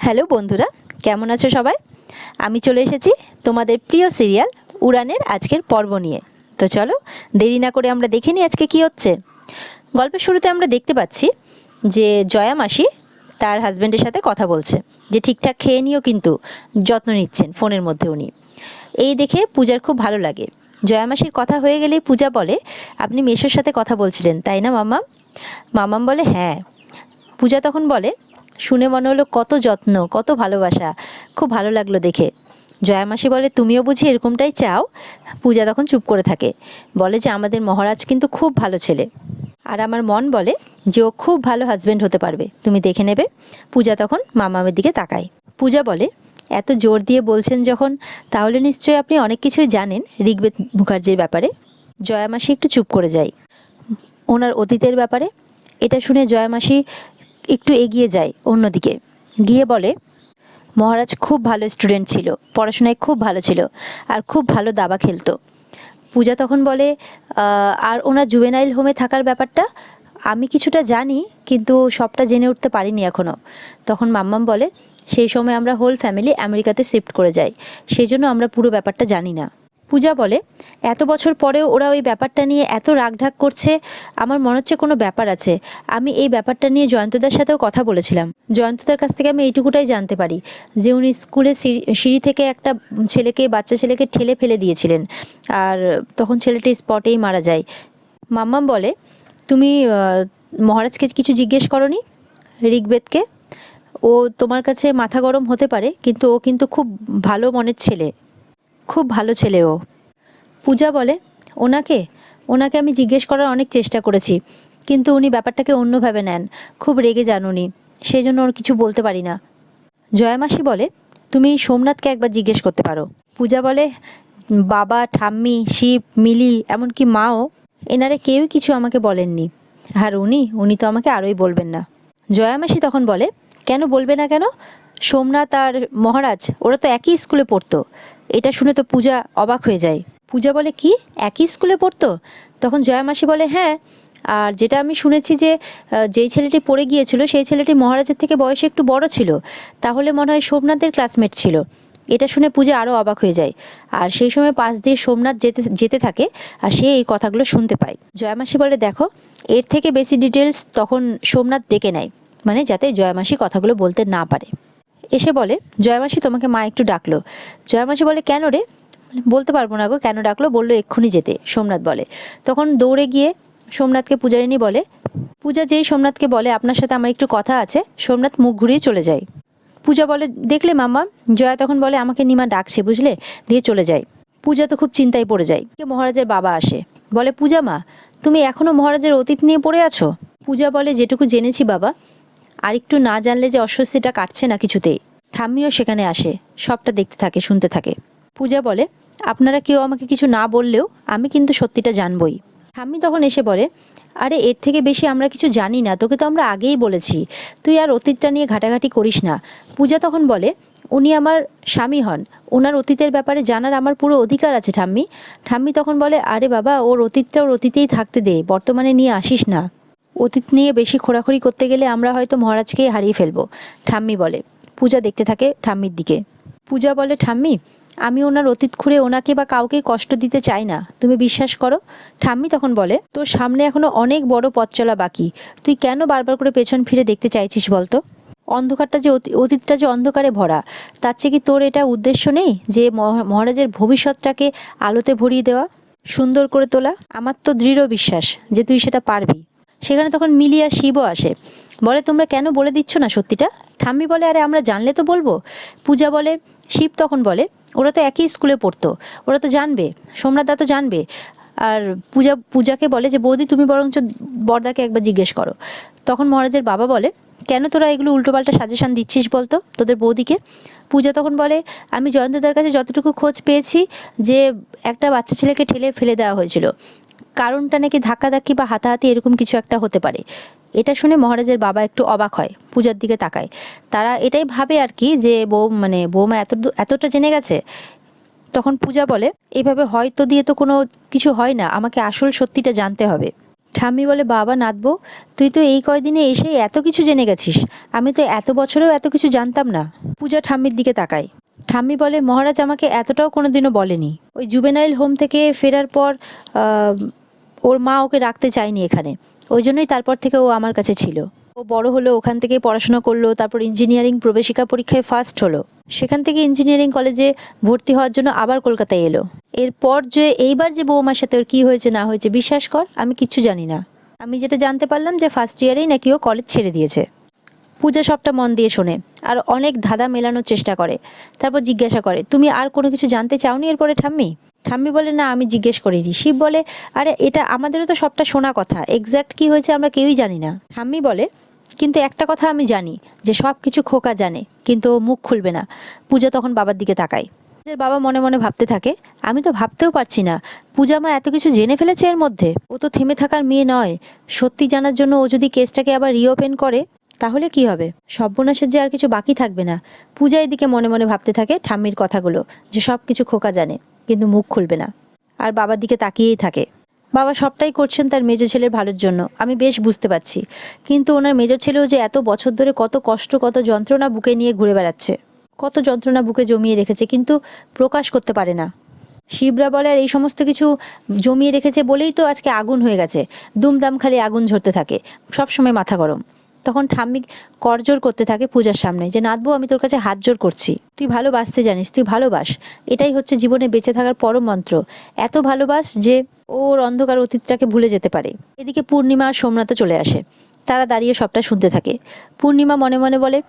Hello বন্ধুরা, কেমন আছো সবাই? আমি চলে এসেছি তোমাদের প্রিয় সিরিয়াল উড়ানের আজকের পর্ব নিয়ে। তো চলো দেরি না করে আমরা দেখে নিই আজকে কি হচ্ছে। গল্পের শুরুতে আমরা দেখতে পাচ্ছি যে জয়া মাসি তার হাজব্যান্ডের সাথে কথা বলছে যে ঠিকঠাক খেয়ে নিও, কিন্তু যত্ন নিচ্ছেন ফোনের মধ্যে উনি। এই দেখে পূজার খুব ভালো লাগে। জয়া মাসির কথা হয়ে গেলেই পূজা বলে, আপনি মেশোর সাথে কথা বলছিলেন তাই না মাম্মাম? মাম্মাম বলে হ্যাঁ। পূজা তখন বলে, শুনে মনে হলো কত যত্ন, কত ভালোবাসা, খুব ভালো লাগলো দেখে। জয়া মাসি বলে, তুমিও বুঝি এরকমটাই চাও? পূজা তখন চুপ করে থাকে, বলে যে আমাদের মহারাজ কিন্তু খুব ভালো ছেলে, আর আমার মন বলে যে ও খুব ভালো হাজব্যান্ড হতে পারবে, তুমি দেখে নেবে। পূজা তখন মামামের দিকে তাকায়। পূজা বলে, এত জোর দিয়ে বলছেন যখন, তাহলে নিশ্চয়ই আপনি অনেক কিছুই জানেন ঋগ্বেদ মুখার্জির ব্যাপারে। জয়া মাসি একটু চুপ করে যায় ওনার অতীতের ব্যাপারে। এটা শুনে জয়া মাসি একটু এগিয়ে যায় অন্যদিকে, গিয়ে বলে, মহারাজ খুব ভালো স্টুডেন্ট ছিল, পড়াশোনায় খুব ভালো ছিল, আর খুব ভালো দাবা খেলতো। পূজা তখন বলে, আর ওনার জুভেনাইল হোমে থাকার ব্যাপারটা আমি কিছুটা জানি, কিন্তু সবটা জেনে উঠতে পারিনি এখনও। তখন মাম্মাম বলে, সেই সময় আমরা হোল ফ্যামিলি আমেরিকাতে শিফট করে যাই, সেই জন্য আমরা পুরো ব্যাপারটা জানি না। পূজা বলে, এত বছর পরেও ওরা ওই ব্যাপারটা নিয়ে এত রাগঢাক করছে, আমার মনে হচ্ছে কোনো ব্যাপার আছে। আমি এই ব্যাপারটা নিয়ে জয়ন্তদার সাথেও কথা বলেছিলাম। জয়ন্তদার কাছ থেকে আমি এইটুকুটাই জানতে পারি যে উনি স্কুলে সিঁড়ি থেকে একটা বাচ্চা ছেলেকে ঠেলে ফেলে দিয়েছিলেন, আর তখন ছেলেটি স্পটেই মারা যায়। মাম্মাম বলে, তুমি মহারাজকে কিছু জিজ্ঞেস করনি ঋগ্বেদকে? ও তোমার কাছে মাথা গরম হতে পারে, কিন্তু ও কিন্তু খুব ভালো মনের ছেলে, খুব ভালো ছেলে ও। পূজা বলে, ওনাকে ওনাকে আমি জিজ্ঞেস করার অনেক চেষ্টা করেছি, কিন্তু উনি ব্যাপারটাকে অন্যভাবে নেন, খুব রেগে যান উনি, সেই জন্য ওর কিছু বলতে পারি না। জয়া মাসি বলে, তুমি সোমনাথকে একবার জিজ্ঞেস করতে পারো। পূজা বলে, বাবা, ঠাম্মি, শিব, মিলি, এমনকি মাও, এনারে কেউই কিছু আমাকে বলেননি, আর উনি তো আমাকে আরোই বলবেন না। জয়া মাসি তখন বলে, কেন বলবে না কেন? সোমনাথ আর মহারাজ ওরা তো একই স্কুলে পড়তো। এটা শুনে তো পূজা অবাক হয়ে যায়। পূজা বলে, কি একই স্কুলে পড়তো? তখন জয়া মাসি বলে, হ্যাঁ, আর যেটা আমি শুনেছি যে যেই ছেলেটি পড়ে গিয়েছিল সেই ছেলেটি মহারাজের থেকে বয়সে একটু বড় ছিল, তাহলে মনে হয় সোমনাথের ক্লাসমেট ছিল। এটা শুনে পূজা আরও অবাক হয়ে যায়, আর সেই সময় পাশ দিয়ে সোমনাথ যেতে যেতে থাকে, আর সে এই কথাগুলো শুনতে পায়। জয়া মাসি বলে, দেখো, এর থেকে বেশি ডিটেলস তখন সোমনাথ ডেকে নেয়, মানে যাতে জয়া মাসি কথাগুলো বলতে না পারে। এসে বলে, জয়া মাসি তোমাকে মা একটু ডাকলো। জয়া মাসি বলে, কেন রে? বলতে পারবো না গো, কেন ডাকলো, বললো এক্ষুনি যেতে, সোমনাথ বলে। তখন দৌড়ে গিয়ে সোমনাথকে পূজারিনী বলে, পূজা যেই সোমনাথকে বলে আপনার সাথে আমার একটু কথা আছে, সোমনাথ মুখ ঘুরিয়ে চলে যায়। পূজা বলে, দেখলে মাম্মা? জয়া তখন বলে, আমাকে নিমা ডাকছে বুঝলে, দিয়ে চলে যায়। পূজা তো খুব চিন্তায় পড়ে যায়। মহারাজের বাবা আসে, বলে, পূজা মা, তুমি এখনো মহারাজের অতীত নিয়ে পড়ে আছো? পূজা বলে, যেটুকু জেনেছি বাবা, আর একটু না জানলে যে অস্বস্তিটা কাটছে না কিছুতেই। ঠাম্মিও সেখানে আসে, সবটা দেখতে থাকে, শুনতে থাকে। পূজা বলে, আপনারা কেউ আমাকে কিছু না বললেও আমি কিন্তু সত্যিটা জানবই। ঠাম্মি তখন এসে বলে, আরে এর থেকে বেশি আমরা কিছু জানি না, তোকে তো আমরা আগেই বলেছি, তুই আর অতীতটা নিয়ে ঘাটাঘাটি করিস না। পূজা তখন বলে, উনি আমার স্বামী হন, ওনার অতীতের ব্যাপারে জানার আমার পুরো অধিকার আছে ঠাম্মি। ঠাম্মি তখন বলে, আরে বাবা, ওর অতীতটা ওর অতীতেই থাকতে দে, বর্তমানে নিয়ে আসিস না। অতীত নিয়ে বেশি খোঁড়াখড়ি করতে গেলে আমরা হয়তো মহারাজকেই হারিয়ে ফেলবো, ঠাম্মি বলে। পূজা দেখতে থাকে ঠাম্মির দিকে। পূজা বলে, ঠাম্মি, আমি ওনার অতীত খুঁড়ে ওনাকে বা কাউকে কষ্ট দিতে চাই না, তুমি বিশ্বাস করো। ঠাম্মি তখন বলে, তোর সামনে এখনো অনেক বড় পথ চলা বাকি, তুই কেন বারবার করে পেছন ফিরে দেখতে চাইছিস বলতো? অন্ধকারটা যে অতীতটা যে অন্ধকারে ভরা, তার চেয়ে কি তোর এটা উদ্দেশ্য নেই যে মহারাজের ভবিষ্যৎটাকে আলোতে ভরিয়ে দেওয়া, সুন্দর করে তোলা? আমার তো দৃঢ় বিশ্বাস যে তুই সেটা পারবি। সেখানে তখন মিলিয়া শিবও আসে, বলে, তোমরা কেন বলে দিচ্ছ না সত্যিটা? ঠাম্মি বলে, আরে আমরা জানলে তো বলবো। পূজা বলে, শিব তখন বলে, ওরা তো একই স্কুলে পড়তো, ওরা তো জানবে, সোমনাথদা তো জানবে। আর পূজাকে বলে যে, বৌদি তুমি বরঞ্চ বরদাকে একবার জিজ্ঞেস করো। তখন মহারাজের বাবা বলে, কেন তোরা এগুলো উল্টোপাল্টা সাজেশন দিচ্ছিস বলতো তোদের বৌদিকে? পূজা তখন বলে, আমি জয়ন্তদার কাছে যতটুকু খোঁজ পেয়েছি যে একটা বাচ্চা ছেলেকে ঠেলে ফেলে দেওয়া হয়েছিল, কারণটা নাকি ধাক্কাধাক্কি বা হাতাহাতি এরকম কিছু একটা হতে পারে। এটা শুনে মহারাজের বাবা একটু অবাক হয়, পূজার দিকে তাকায়। তারা এটাই ভাবে আর কি, যে বৌমা এতটা জেনে গেছে। তখন পূজা বলে, এইভাবে হয়তো দিয়ে তো কোনো কিছু হয় না, আমাকে আসল সত্যিটা জানতে হবে। ঠাম্মি বলে, বাবা নাতবো, তুই তো এই কয়দিনে এসেই এত কিছু জেনে গেছিস, আমি তো এত বছরেও এত কিছু জানতাম না। পূজা ঠাম্মির দিকে তাকায়। ঠাম্মি বলে, মহারাজ আমাকে এতটাও কোনোদিনও বলেনি। ওই জুবেনাইল হোম থেকে ফেরার পর ওর মা ওকে রাখতে চায়নি এখানে, ওই জন্যই তারপর থেকে ও আমার কাছে ছিল। ও বড় হলো, ওখান থেকে পড়াশোনা করলো, তারপর ইঞ্জিনিয়ারিং প্রবেশিকা পরীক্ষায় ফার্স্ট হলো। সেখান থেকে ইঞ্জিনিয়ারিং কলেজে ভর্তি হওয়ার জন্য আবার কলকাতায় এলো। এরপর যে এইবার যে বৌমার সাথে ওর কী হয়েছে না হয়েছে বিশ্বাস কর আমি কিচ্ছু জানি না। আমি যেটা জানতে পারলাম যে ফার্স্ট ইয়ারেই নাকি ও কলেজ ছেড়ে দিয়েছে। পূজা সবটা মন দিয়ে শোনে আর অনেক ধাঁধা মেলানোর চেষ্টা করে। তারপর জিজ্ঞাসা করে, তুমি আর কোনো কিছু জানতে চাওনি এরপরে ঠাম্মি? ঠাম্মি বলে, না আমি জিজ্ঞেস করিনি। শিব বলে, আরে এটা আমাদেরও তো সবটা শোনা কথা, এক্স্যাক্ট কী হয়েছে আমরা কেউই জানি না। ঠাম্মি বলে, কিন্তু একটা কথা আমি জানি যে সব কিছু খোকা জানে, কিন্তু ও মুখ খুলবে না। পূজা তখন বাবার দিকে তাকায়। পূজার বাবা মনে মনে ভাবতে থাকে, আমি তো ভাবতেও পারছি না পূজা মা এত কিছু জেনে ফেলেছে এর মধ্যে। ও তো থেমে থাকার মেয়ে নয়। সত্যি জানার জন্য ও যদি কেসটাকে আবার রিওপেন করে তাহলে কি হবে? সর্বনাশের যে আর কিছু বাকি থাকবে না। পূজা এদিকে মনে মনে ভাবতে থাকে ঠাম্মির কথাগুলো, যে সব কিছু খোকা জানে কিন্তু মুখ খুলবে না, আর বাবার দিকে তাকিয়েই থাকে। বাবা সবটাই করছেন তার মেজো ছেলের ভালোর জন্য, আমি বেশ বুঝতে পারছি। কিন্তু ওনার মেজো ছেলেও যে এত বছর ধরে কত কষ্ট, কত যন্ত্রণা বুকে নিয়ে ঘুরে বেড়াচ্ছে, কত যন্ত্রণা বুকে জমিয়ে রেখেছে, কিন্তু প্রকাশ করতে পারে না। শিবরা বলে, আর এই সমস্ত কিছু জমিয়ে রেখেছে বলেই তো আজকে আগুন হয়ে গেছে। দুমদাম খালি আগুন ঝরতে থাকে, সবসময় মাথা গরম। তখন ঠাম্মি করজোর করতে থাকে পূজার সামনে, যে নাতবো আমি তোর কাছে হাত জোর করছি, তুই ভালোবাসতে জানিস, তুই ভালোবাস, এটাই হচ্ছে জীবনে বেঁচে থাকার পরম মন্ত্র। এত ভালোবাস যে ওর অন্ধকার অতীতটাকে ভুলে যেতে পারে। এদিকে পূর্ণিমা আর সোমনাথও চলে আসে। তারা দাঁড়িয়ে সবটা শুনতে থাকে। পূর্ণিমা মনে মনে বলে,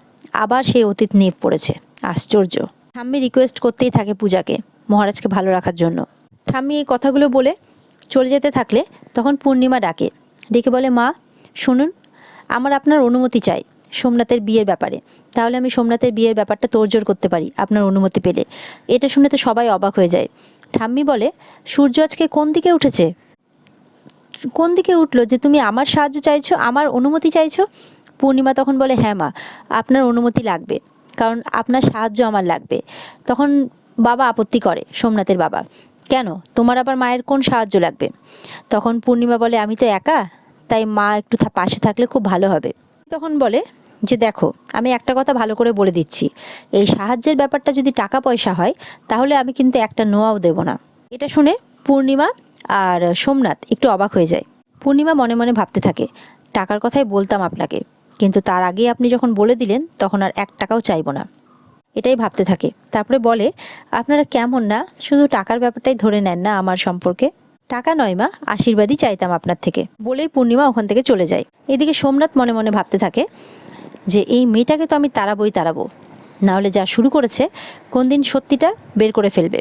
আবার সেই অতীত নিয়ে পড়েছে, আশ্চর্য। ঠাম্মি রিকোয়েস্ট করতেই থাকে পূজাকে মহারাজকে ভালো রাখার জন্য। ঠাম্মি এই কথাগুলো বলে চলে যেতে থাকলে তখন পূর্ণিমা ডাকে, ডেকে বলে, মা শুনুন, আমার আপনার অনুমতি চাই সোমনাথের বিয়ের ব্যাপারে। তাহলে আমি সোমনাথের বিয়ের ব্যাপারটা তোড়জোড় করতে পারি আপনার অনুমতি পেলে। এটা শুনে তো সবাই অবাক হয়ে যায়। ঠাম্মি বলে, সূর্য আজকে কোন দিকে উঠেছে, কোন দিকে উঠলো যে তুমি আমার সাহায্য চাইছো, আমার অনুমতি চাইছো? পূর্ণিমা তখন বলে, হ্যাঁ মা, আপনার অনুমতি লাগবে, কারণ আপনার সাহায্য আমার লাগবে। তখন বাবা আপত্তি করে, সোমনাথের বাবা, কেন তোমার আবার মায়ের কোন সাহায্য লাগবে? তখন পূর্ণিমা বলে, আমি তো একা, তাই মা একটু পাশে থাকলে খুব ভালো হবে। তখন বলে যে, দেখো আমি একটা কথা ভালো করে বলে দিচ্ছি, এই সাহায্যের ব্যাপারটা যদি টাকা পয়সা হয় তাহলে আমি কিন্তু একটা নোয়াও দেব না। এটা শুনে পূর্ণিমা আর সোমনাথ একটু অবাক হয়ে যায়। পূর্ণিমা মনে মনে ভাবতে থাকে, টাকার কথাই বলতাম আপনাকে, কিন্তু তার আগে আপনি যখন বলে দিলেন তখন আর 1 টাকাও চাইবো না, এটাই ভাবতে থাকে। তারপরে বলে, আপনারা কেমন না, শুধু টাকার ব্যাপারটাই ধরে নেন না আমার সম্পর্কে। টাকা নয় মা, আশীর্বাদই চাইতাম আপনার থেকে, বলেই পূর্ণিমা ওখান থেকে চলে যায়। এদিকে সোমনাথ মনে মনে ভাবতে থাকে যে এই মেয়েটাকে তো আমি তাড়াবো, নাহলে যা শুরু করেছে কোন দিন সত্যিটা বের করে ফেলবে,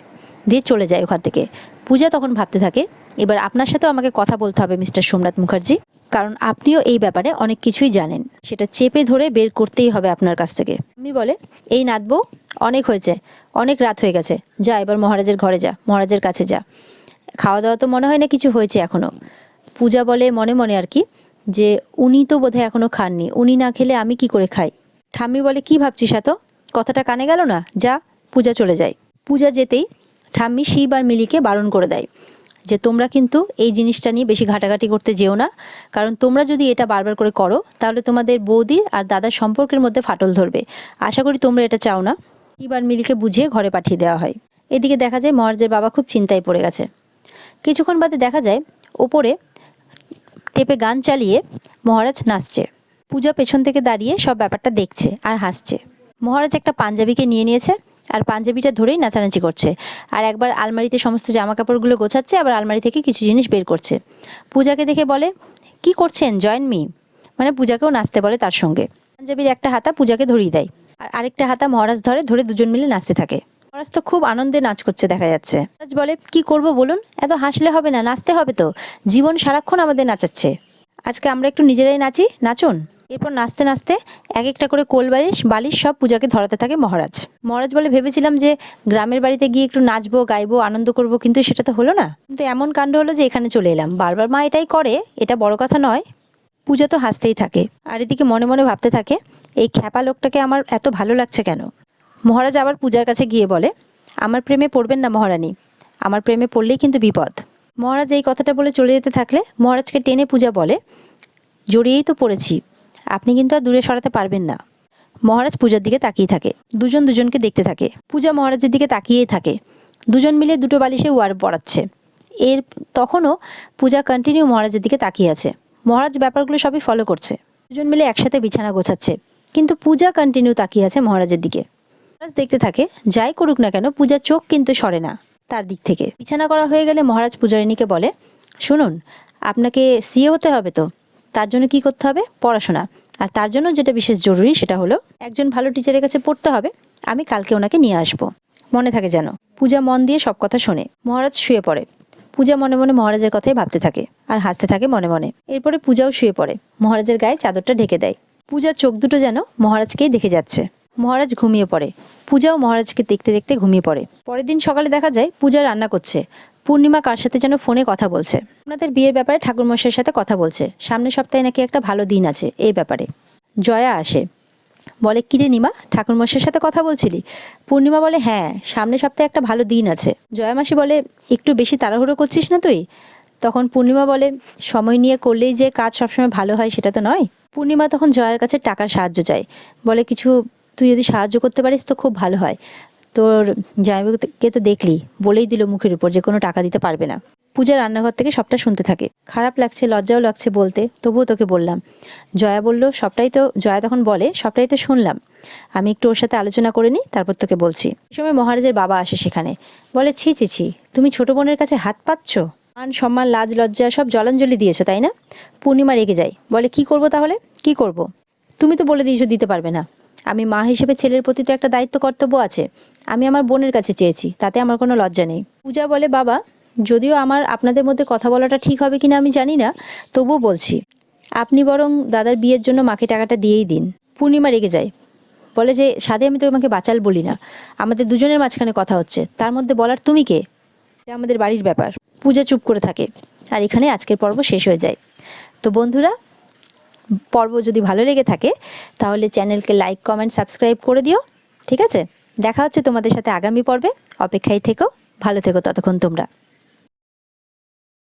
দিয়ে চলে যায় ওখান থেকে। পূজা তখন ভাবতে থাকে, এবার আপনার সাথেও আমাকে কথা বলতে হবে মিস্টার সোমনাথ মুখার্জি, কারণ আপনিও এই ব্যাপারে অনেক কিছুই জানেন, সেটা চেপে ধরে বের করতেই হবে আপনার কাছ থেকে। আমি বলে, এই নাতবো, অনেক হয়েছে, অনেক রাত হয়ে গেছে, যা এবার মহারাজের ঘরে যা, মহারাজের কাছে যা, খাওয়া দাওয়া তো মনে হয় না কিছু হয়েছে এখনও। পূজা বলে মনে মনে আর কি, যে উনি তো বোধহয় এখনও খাননি, উনি না খেলে আমি কি করে খাই। ঠাম্মি বলে, কি ভাবছিস এত, কথাটা কানে গেল না, যা। পূজা চলে যায়। পূজা যেতেই ঠাম্মি শিব আর মিলিকে বারণ করে দেয় যে তোমরা কিন্তু এই জিনিসটা নিয়ে বেশি ঘাটাঘাটি করতে যেও না, কারণ তোমরা যদি এটা বারবার করে করো তাহলে তোমাদের বৌদির আর দাদার সম্পর্কের মধ্যে ফাটল ধরবে। আশা করি তোমরা এটা চাও না। শিব আর মিলিকে বুঝিয়ে ঘরে পাঠিয়ে দেওয়া হয়। এদিকে দেখা যায় মহারাজের বাবা খুব চিন্তায় পড়ে গেছে। কিছুক্ষণ বাদে দেখা যায় ওপরে টেপে গান চালিয়ে মহারাজ নাচছে। পূজা পেছন থেকে দাঁড়িয়ে সব ব্যাপারটা দেখছে আর হাসছে। মহারাজ একটা পাঞ্জাবিকে নিয়ে নিয়েছে আর পাঞ্জাবিটা ধরেই নাচানাচি করছে, আর একবার আলমারিতে সমস্ত জামা কাপড়গুলো গোছাচ্ছে, আবার আলমারি থেকে কিছু জিনিস বের করছে। পূজাকে দেখে বলে, কি করছেন, জয়েন মি, মানে পূজাকেও নাচতে বলে তার সঙ্গে। পাঞ্জাবির একটা হাতা পূজাকে ধরিয়ে দেয় আর আরেকটা হাতা মহারাজ ধরে দুজন মিলে নাচতে থাকে। মহারাজ তো খুব আনন্দে নাচ করছে দেখা যাচ্ছে। মহারাজ বলে, কি করব বলুন, এত হাসলে হবে না, নাচতে হবে তো, জীবন সারাক্ষণ আমাদের নাচাচ্ছে, আজকে আমরা একটু নিজেরাই নাচি, নাচুন। এরপর নাচতে নাচতে এক একটা করে কোল বালিশ সব পূজাকে ধরাতে থাকে মহারাজ। মহারাজ বলে, ভেবেছিলাম যে গ্রামের বাড়িতে গিয়ে একটু নাচবো, গাইবো, আনন্দ করব, কিন্তু সেটা তো হলো না, কিন্তু এমন কাণ্ড হলো যে এখানে চলে এলাম, বারবার মা এটাই করে, এটা বড় কথা নয়। পূজা তো হাসতেই থাকে আর এদিকে মনে মনে ভাবতে থাকে, এই খ্যাপা লোকটাকে আমার এত ভালো লাগছে কেন। মহারাজ আবার পূজার কাছে গিয়ে বলে, আমার প্রেমে পড়বেন না মহারানী, আমার প্রেমে পড়লেই কিন্তু বিপদ। মহারাজ এই কথাটা বলে চলে যেতে থাকলে মহারাজকে টেনে পূজা বলে, জড়িয়েই তো পড়েছি, আপনি কিন্তু আর দূরে সরাতে পারবেন না। মহারাজ পূজার দিকে তাকিয়ে থাকে, দুজন দুজনকে দেখতে থাকে। পূজা মহারাজের দিকে তাকিয়েই থাকে। দুজন মিলে দুটো বালিশে ওয়ার পড়াচ্ছে। তখনও পূজা কন্টিনিউ মহারাজের দিকে তাকিয়ে আছে। মহারাজ ব্যাপারগুলো সবই ফলো করছে। দুজন মিলে একসাথে বিছানা গোছাচ্ছে, কিন্তু পূজা কন্টিনিউ তাকিয়ে আছে মহারাজের দিকে। মহারাজ দেখতে থাকে, যাই করুক না কেন পূজার চোখ কিন্তু সরে না তার দিক থেকে। বিছানা করা হয়ে গেলে মহারাজ পূজারিনীকে বলে, শুনুন, আপনাকে সিএ হতে হবে তো, তার জন্য কি করতে হবে? পড়াশোনা। আর তার জন্য যেটা বিশেষ জরুরি সেটা হলো একজন ভালো টিচারের কাছে পড়তে হবে। আমি কালকে ওনাকে নিয়ে আসবো, মনে থাকে যেন। পূজা মন দিয়ে সব কথা শোনে। মহারাজ শুয়ে পড়ে। পূজা মনে মনে মহারাজের কথাই ভাবতে থাকে আর হাসতে থাকে মনে মনে। এরপরে পূজাও শুয়ে পড়ে, মহারাজের গায়ে চাদরটা ঢেকে দেয়। পূজার চোখ দুটো যেন মহারাজকেই দেখে যাচ্ছে। মহারাজ ঘুমিয়ে পড়ে। পূজাও মহারাজকে দেখতে দেখতে ঘুমিয়ে পড়ে। পরের দিন সকালে দেখা যায় পূজা রান্না করছে। পূর্ণিমা কার সাথে যেন ফোনে কথা বলছে। ওনাদের বিয়ের ব্যাপারে ঠাকুরমশাইয়ের সাথে কথা বলছে। সামনের সপ্তাহে নাকি একটা ভালো দিন আছে এই ব্যাপারে। জয়া আসে, বলে, কিরে নিমা, ঠাকুরমশাইয়ের সাথে কথা বলছিলি? পূর্ণিমা বলে, হ্যাঁ, সামনের সপ্তাহে একটা ভালো দিন আছে। জয়া মাসি বলে, একটু বেশি তাড়াহুড়ো করছিস না তুই? তখন পূর্ণিমা বলে, সময় নিয়ে করলেই যে কাজ সবসময় ভালো হয় সেটা তো নয়। পূর্ণিমা তখন জয়ার কাছে টাকার সাহায্য চায়। বলে, কিছু তুই যদি সাহায্য করতে পারিস তো খুব ভালো হয়। তোর জামাইবাবুকে তো দেখলি, বলেই দিল মুখের উপর যে কোনো টাকা দিতে পারবে না। পূজা রান্নাঘর থেকে সবটা শুনতে থাকে। খারাপ লাগছে, লজ্জাও লাগছে বলতে, তবুও তোকে বললাম। জয়া বলল, জয়া তখন বলে, সবটাই তো শুনলাম, আমি একটু ওর সাথে আলোচনা করে নিই, তারপর তোকে বলছি। এই সময় মহারাজের বাবা আসে সেখানে। বলে, ছি ছি ছি, তুমি ছোট বোনের কাছে হাত পাচ্ছ? মান সম্মান লাজ লজ্জা সব জলাঞ্জলি দিয়েছো, তাই না? পূর্ণিমা রেগে যায়, বলে, কি করব তাহলে? কি করব? তুমি তো বলে দিয়েছো দিতে পারবে না। আমি মা হিসেবে ছেলের প্রতি তো একটা দায়িত্ব কর্তব্য আছে। আমি আমার বোনের কাছে চেয়েছি, তাতে আমার কোনো লজ্জা নেই। পূজা বলে, বাবা, যদিও আপনাদের মধ্যে কথা বলাটা ঠিক হবে কিনা আমি জানি না, তবুও বলছি, আপনি বরং দাদার বিয়ের জন্য মাকে টাকাটা দিয়েই দিন। পূর্ণিমা রেগে যায়, বলে যে, সাদে আমি তো আমাকে বাঁচাল বলি না, আমাদের দুজনের মাঝখানে কথা হচ্ছে, তার মধ্যে বলার তুমি কে? এটা আমাদের বাড়ির ব্যাপার। পূজা চুপ করে থাকে। আর এখানে আজকের পর্ব শেষ হয়ে যায়। তো বন্ধুরা, পর্ব যদি ভালো লেগে থাকে তাহলে চ্যানেলকে লাইক, কমেন্ট, সাবস্ক্রাইব করে দিও। ঠিক আছে, দেখা হচ্ছে তোমাদের সাথে আগামী পর্বে। অপেক্ষায় থেকো, ভালো থেকো ততক্ষণ তোমরা।